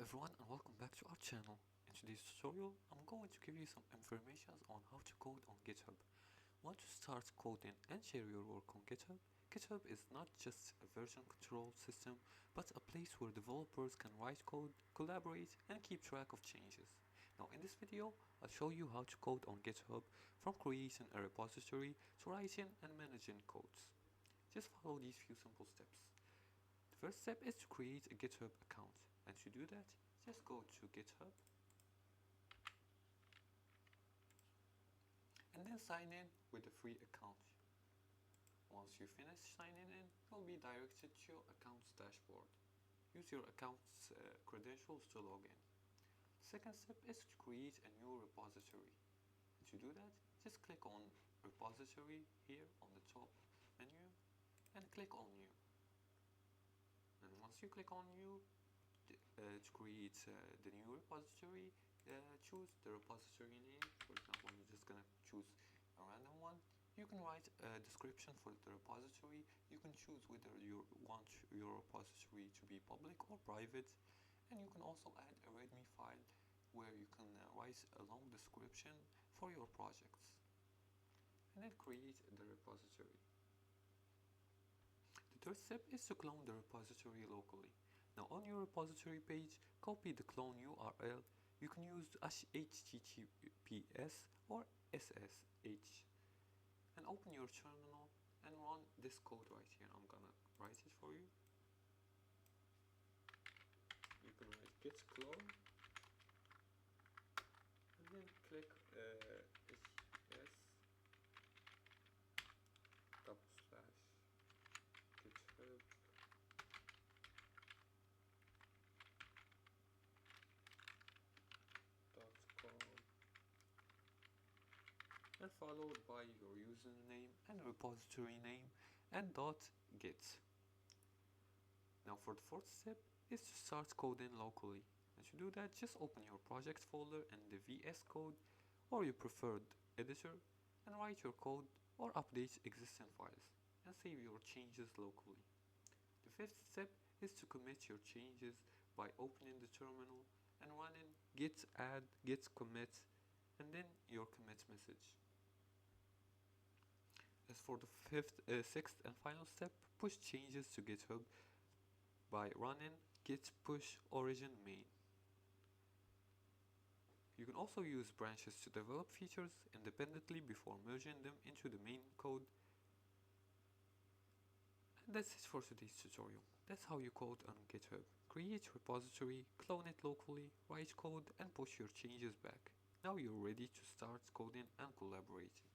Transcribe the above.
everyone, and welcome back to our channel. In today's tutorial, I'm going to give you some information on how to code on GitHub. Want to start coding and share your work on GitHub? GitHub is not just a version control system, but a place where developers can write code, collaborate, and keep track of changes. Now in this video, I'll show you how to code on GitHub, from creating a repository to writing and managing codes. Just follow these few simple steps. The first step is to create a GitHub account, and to do that, just go to GitHub and then sign in with a free account. Once you finish signing in, you'll be directed to your account's dashboard. Use your account's credentials to log in. The second step is to create a new repository. And to do that, just click on repository here on the top menu and click on new. And once you click on new, to create the new repository, choose the repository name. For example, I'm just gonna choose a random one. You can write a description for the repository. You can choose whether you want your repository to be public or private, and you can also add a README file where you can write a long description for your projects, and then create the repository. The third step is to clone the repository locally. Now on your repository page, copy the clone URL. You can use HTTPS or SSH and open your terminal and run this code right here. I'm gonna write it for you. You can write git clone and then click // GitHub .com and followed by your username and repository name and .git. Now for the fourth step is to start coding locally, and to do that, just open your project folder and the VS Code or your preferred editor and write your code or update existing files and save your changes locally. The fifth step is to commit your changes by opening the terminal and running git add git commit and then your commit message. As for the sixth and final step, push changes to GitHub by running git push origin main. You can also use branches to develop features independently before merging them into the main code. And that's it for today's tutorial. That's how you code on GitHub. Create repository, clone it locally, write code and push your changes back. Now you're ready to start coding and collaborating.